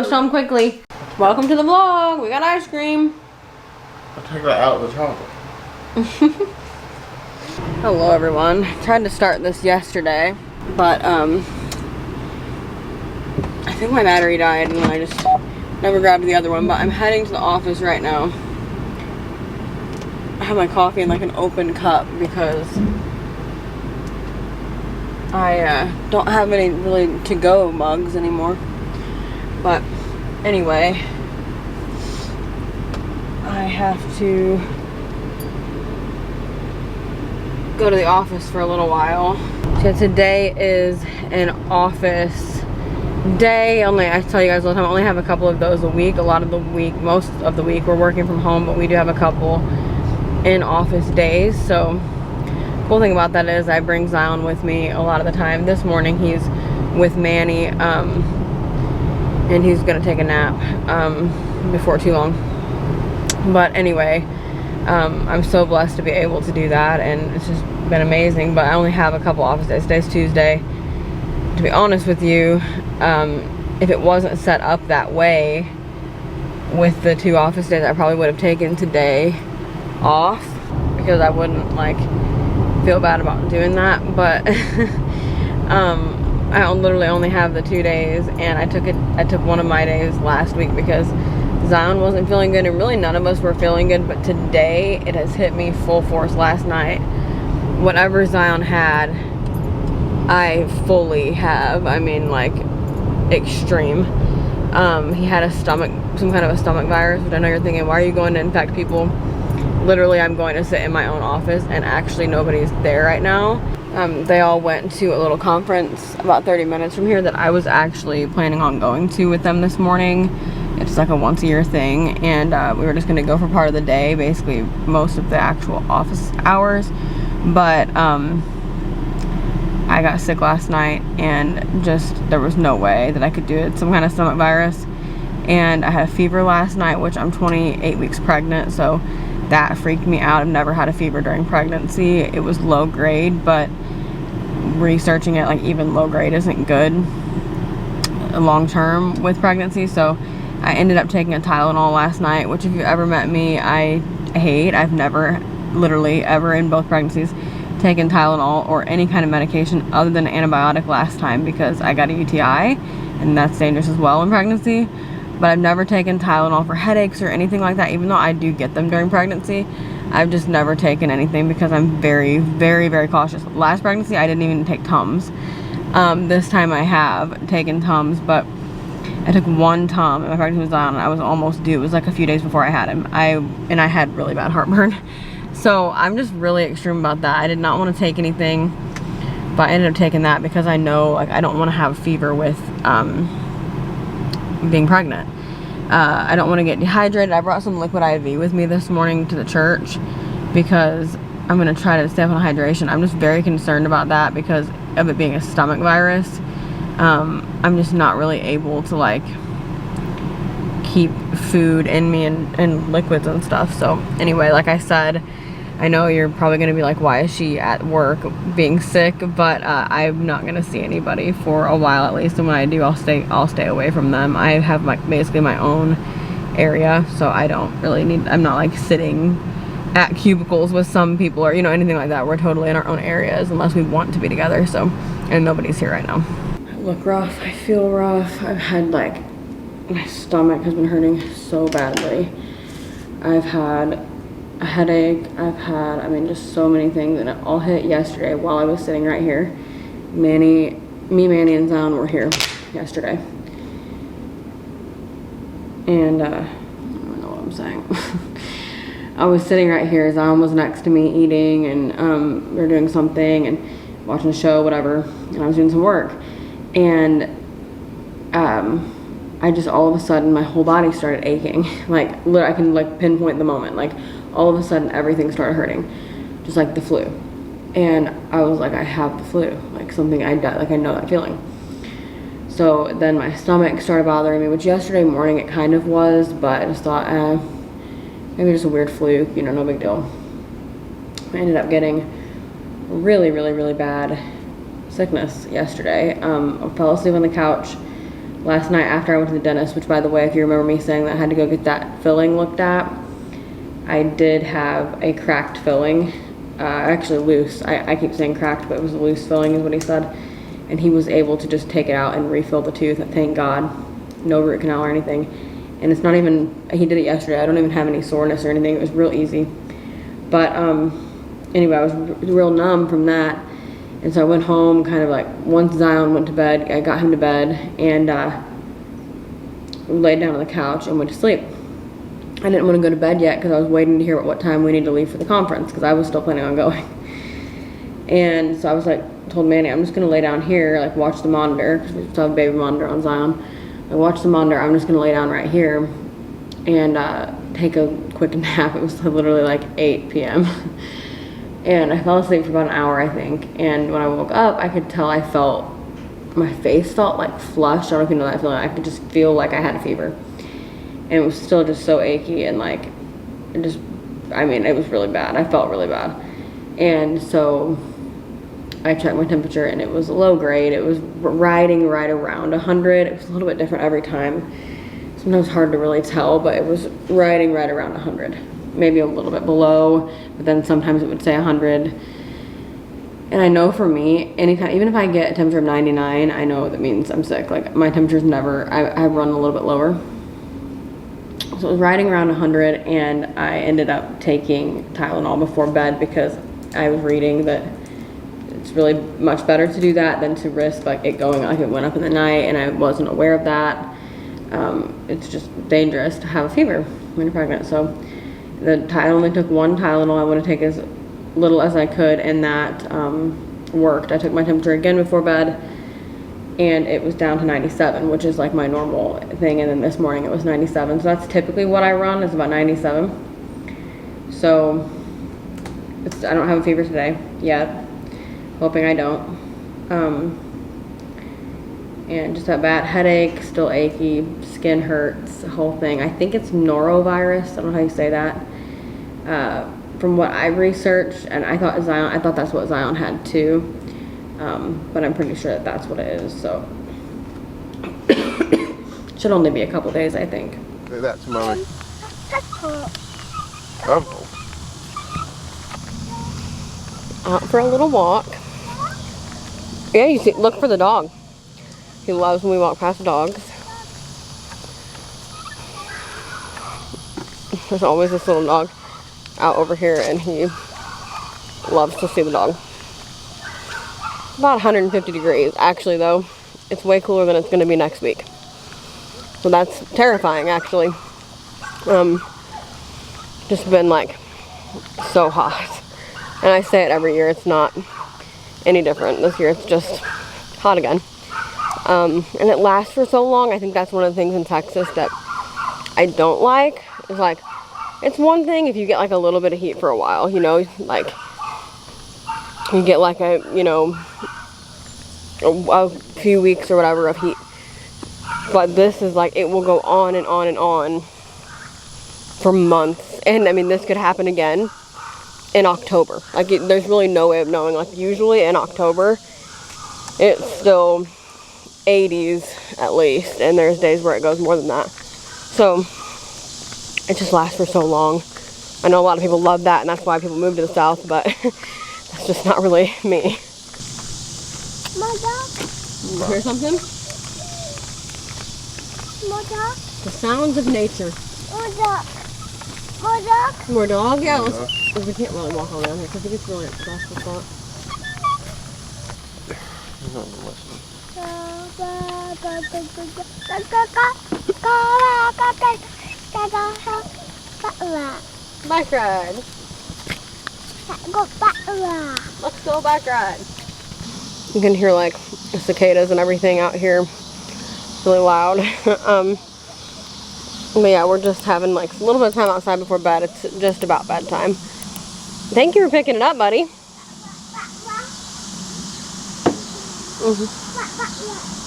Show them quickly. Welcome to the vlog. We got ice cream. I'll take that out of the chocolate. Hello everyone. Tried to start this yesterday, but I think my battery died and I just never grabbed the other one, but I'm heading to the office right now. I have my coffee in like an open cup because I don't have any really to-go mugs anymore. But anyway, I have to go to the office for a little while. So today is an office day. I tell you guys all the time, I only have a couple of those a week. Most of the week we're working from home, but we do have a couple in office days. So cool thing about that is I bring Zion with me a lot of the time. This morning he's with Manny, and he's gonna take a nap before too long. But anyway, I'm so blessed to be able to do that, and it's just been amazing. But I only have a couple office days. Today's Tuesday. To be honest with you, if it wasn't set up that way with the 2 office days, I probably would have taken today off because I wouldn't like feel bad about doing that. But I literally only have the 2 days, and I took one of my days last week because Zion wasn't feeling good, and really none of us were feeling good. But today it has hit me full force. Last night, whatever Zion had, I fully have. I mean, like, extreme. He had some kind of a stomach virus, which I know you're thinking, why are you going to infect people? Literally, I'm going to sit in my own office, and actually nobody's there right now. They all went to a little conference about 30 minutes from here that I was actually planning on going to with them this morning. It's like a once-a-year thing, and we were just going to go for part of the day, basically most of the actual office hours. But I got sick last night, and just there was no way that I could do it. Some kind of stomach virus, and I had a fever last night, which I'm 28 weeks pregnant, so that freaked me out. I've never had a fever during pregnancy. It was low grade, but researching it, like, even low grade isn't good long term with pregnancy. So I ended up taking a Tylenol last night, which if you ever met me, I hate. I've never, literally ever in both pregnancies, taken Tylenol or any kind of medication other than antibiotic last time because I got a UTI, and that's dangerous as well in pregnancy. But I've never taken Tylenol for headaches or anything like that, even though I do get them during pregnancy. I've just never taken anything because I'm very, very, very cautious. Last pregnancy, I didn't even take Tums. This time I have taken Tums, but I took 1 Tum and my pregnancy was on, and I was almost due. It was like a few days before I had him. And I had really bad heartburn. So I'm just really extreme about that. I did not want to take anything, but I ended up taking that because I know, like, I don't want to have a fever with being pregnant. I don't want to get dehydrated. I brought some liquid IV with me this morning to the church because I'm going to try to stay up on hydration. I'm just very concerned about that because of it being a stomach virus. I'm just not really able to, like, keep food in me and liquids and stuff. So anyway, like I said, I know you're probably going to be like, why is she at work being sick? But I'm not going to see anybody for a while at least, and when I do, I'll stay away from them. I have basically my own area, so I don't really need, I'm not like sitting at cubicles with some people or, you know, anything like that. We're totally in our own areas unless we want to be together. So, and nobody's here right now. I look rough. I feel rough. I've had, like, my stomach has been hurting so badly. I've had a headache. I've had, I mean, just so many things, and it all hit yesterday while I was sitting right here. Manny, and Zion were here yesterday. And, I don't know what I'm saying. I was sitting right here. Zion was next to me eating, and we were doing something and watching a show, whatever, and I was doing some work. And I just, all of a sudden, my whole body started aching. Like, literally, I can, like, pinpoint the moment. Like, all of a sudden, everything started hurting. Just like the flu. And I was like, I have the flu. Like, something, I know that feeling. So then my stomach started bothering me, which yesterday morning it kind of was, but I just thought, maybe just a weird fluke, you know, no big deal. I ended up getting really, really, really bad sickness yesterday. I fell asleep on the couch last night after I went to the dentist, which by the way, if you remember me saying that I had to go get that filling looked at, I did have a cracked filling, actually loose. I keep saying cracked, but it was a loose filling is what he said. And he was able to just take it out and refill the tooth, thank God. No root canal or anything. And it's not even, he did it yesterday. I don't even have any soreness or anything. It was real easy. But anyway, I was real numb from that. And so I went home, kind of like, once Zion went to bed, I got him to bed, and laid down on the couch and went to sleep. I didn't want to go to bed yet because I was waiting to hear what time we need to leave for the conference, because I was still planning on going. And so I was like, told Manny, I'm just going to lay down here, like watch the monitor, because we still have a baby monitor on Zion. I watched the monitor, I'm just going to lay down right here and take a quick nap. It was literally like 8 p.m. And I fell asleep for about an hour, I think. And when I woke up, I could tell my face felt like flushed. I don't know if you know that feeling. I could just feel like I had a fever. And it was still just so achy and like, it was really bad. I felt really bad. And so I checked my temperature and it was low grade. It was riding right around 100. It was a little bit different every time. Sometimes hard to really tell, but it was riding right around 100. Maybe a little bit below, but then sometimes it would say 100. And I know for me, anytime, even if I get a temperature of 99, I know that means I'm sick. Like my temperature's never, I run a little bit lower. So it was riding around 100, and I ended up taking Tylenol before bed because I was reading that it's really much better to do that than to risk like it going, like it went up in the night, and I wasn't aware of that. It's just dangerous to have a fever when you're pregnant. So I only took one Tylenol. I want to take as little as I could, and that worked. I took my temperature again before bed, and it was down to 97, which is like my normal thing. And then this morning it was 97. So that's typically what I run, is about 97. So I don't have a fever today yet. Hoping I don't. And just a bad headache, still achy, skin hurts, the whole thing. I think it's norovirus. I don't know how you say that. From what I researched, and I thought that's what Zion had too. But I'm pretty sure that that's what it is. So should only be a couple days, I think. Say that to mommy. Oh. Out for a little walk. Yeah, you see, look for the dog. He loves when we walk past dogs. There's always this little dog out over here, and he loves to see the dog. It's about 150 degrees. Actually, though, it's way cooler than it's going to be next week. So that's terrifying, actually. Just been like so hot. And I say it every year, it's not any different. This year it's just hot again. And it lasts for so long. I think that's one of the things in Texas that I don't like. It's like, it's one thing if you get like a little bit of heat for a while, you know, like you get like a few weeks or whatever of heat. But this is like, it will go on and on and on for months. And I mean, this could happen again in October. Like there's really no way of knowing. Like usually in October it's still 80s at least, and there's days where it goes more than that. So it just lasts for so long. I know a lot of people love that, and that's why people move to the south, but that's just not really me. Mother. You hear something? Mother. The sounds of nature. Mother. Mother. More dog? Yeah, we can't really walk all down here because it gets really stressful spot. He's not gonna listen. Bike ride. Let's go bike ride. You can hear like cicadas and everything out here. It's really loud. But yeah, we're just having like a little bit of time outside before bed. It's just about bedtime. Thank you for picking it up, buddy.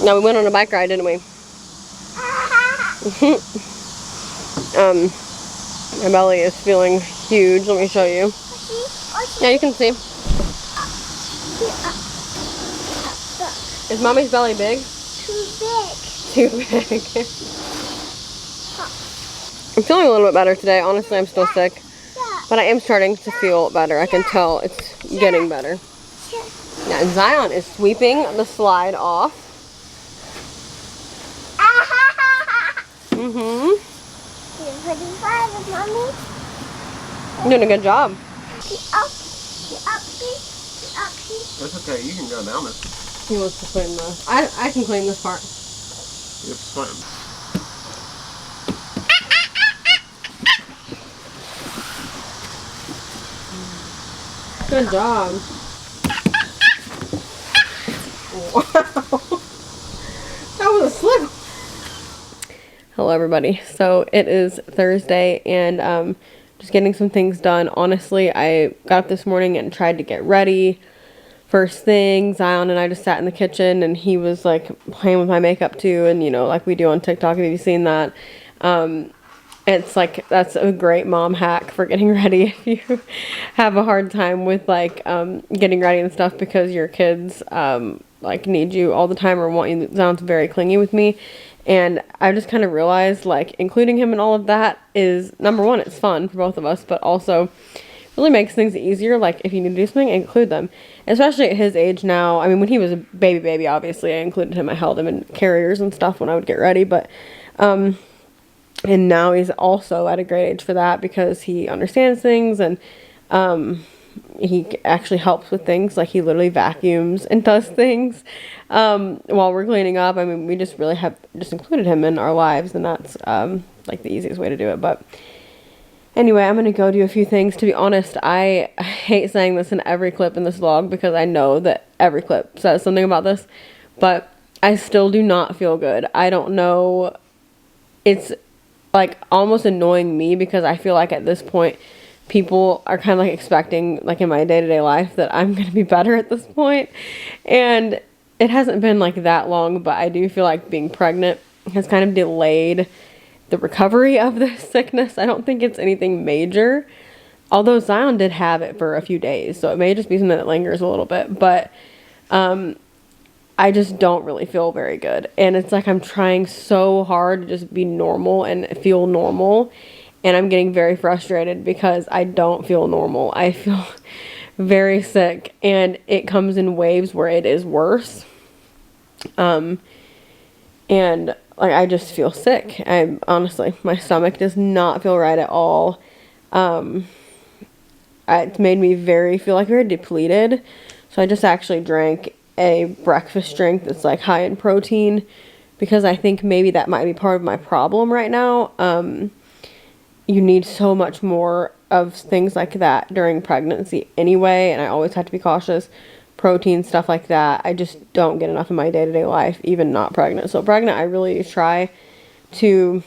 No, we went on a bike ride, didn't we? My belly is feeling huge. Let me show you. Yeah, you can see. Is mommy's belly big? Too big. too big. I'm feeling a little bit better today. Honestly, I'm still sick, but I am starting to feel better. I can tell it's getting better. Now, Zion is sweeping the slide off. Mm-hmm. You're pretty fine, Mommy. You're doing a good job. That's okay. You can go down this. He wants to clean this. I can clean this part. You have to swim. Good job. Wow. That was a slip. Hello everybody. So it is Thursday and just getting some things done. Honestly, I got up this morning and tried to get ready. First thing, Zion and I just sat in the kitchen and he was like playing with my makeup too, and you know, like we do on TikTok, if you've seen that. It's like, that's a great mom hack for getting ready if you have a hard time with like getting ready and stuff because your kids like need you all the time or want you. Zion's very clingy with me, and I just kind of realized like including him in all of that is, number one, it's fun for both of us, but also really makes things easier. Like if you need to do something, include them, especially at his age now. I mean, when he was a baby, obviously I included him. I held him in carriers and stuff when I would get ready, but and now he's also at a great age for that because he understands things, and he actually helps with things. Like he literally vacuums and does things while we're cleaning up. I mean, we just really have just included him in our lives, and that's like the easiest way to do it. But anyway, I'm going to go do a few things. To be honest, I hate saying this in every clip in this vlog because I know that every clip says something about this, but I still do not feel good. I don't know. It's like almost annoying me because I feel like at this point people are kind of like expecting, like in my day-to-day life, that I'm going to be better at this point. And it hasn't been like that long, but I do feel like being pregnant has kind of delayed the recovery of this sickness. I don't think it's anything major, although Zion did have it for a few days, so it may just be something that lingers a little bit, but I just don't really feel very good. And it's like I'm trying so hard to just be normal and feel normal, and I'm getting very frustrated because I don't feel normal. I feel very sick, and it comes in waves where it is worse. And like I just feel sick. I honestly, my stomach does not feel right at all. It's made me feel like very depleted. So I just actually drank a breakfast drink that's like high in protein because I think maybe that might be part of my problem right now. You need so much more of things like that during pregnancy anyway, and I always have to be cautious. Protein, stuff like that, I just don't get enough in my day-to-day life, even not pregnant. So pregnant, I really try to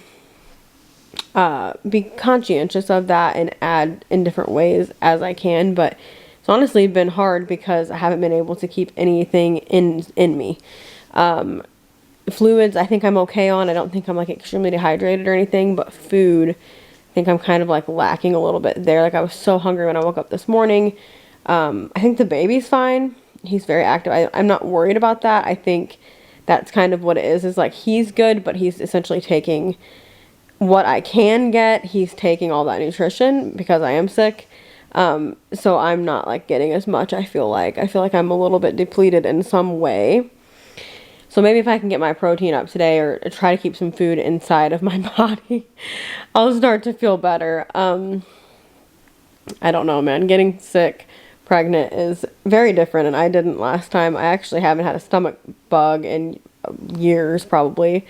be conscientious of that and add in different ways as I can, but it's honestly been hard because I haven't been able to keep anything in me. Fluids, I think I'm okay on. I don't think I'm like extremely dehydrated or anything, but food, I think I'm kind of like lacking a little bit there. Like I was so hungry when I woke up this morning. I think the baby's fine. He's very active. I'm not worried about that. I think that's kind of what it is like he's good, but he's essentially taking what I can get. He's taking all that nutrition because I am sick. So I'm not like getting as much. I feel like I'm a little bit depleted in some way. So maybe if I can get my protein up today or try to keep some food inside of my body, I'll start to feel better. I don't know, man. Getting sick, pregnant is very different, and I didn't last time. I actually haven't had a stomach bug in years, probably.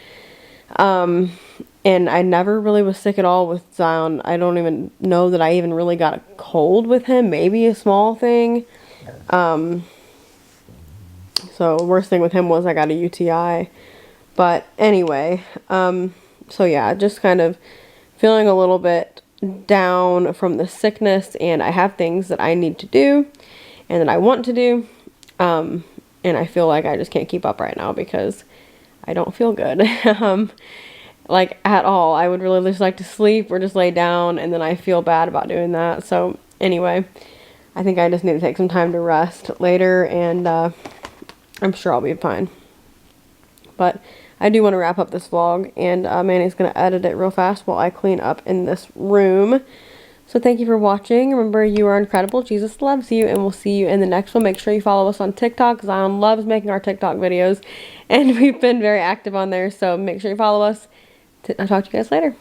And I never really was sick at all with Zion. I don't even know that I even really got a cold with him. Maybe a small thing. So the worst thing with him was I got a UTI. But anyway, so yeah, just kind of feeling a little bit down from the sickness, and I have things that I need to do and that I want to do. And I feel like I just can't keep up right now because I don't feel good. Like at all. I would really just like to sleep or just lay down, and then I feel bad about doing that. So anyway, I think I just need to take some time to rest later, and I'm sure I'll be fine. But I do want to wrap up this vlog, and Manny's going to edit it real fast while I clean up in this room. So thank you for watching. Remember, you are incredible. Jesus loves you, and we'll see you in the next one. Make sure you follow us on TikTok. Zion loves making our TikTok videos, and we've been very active on there, so make sure you follow us. I'll talk to you guys later.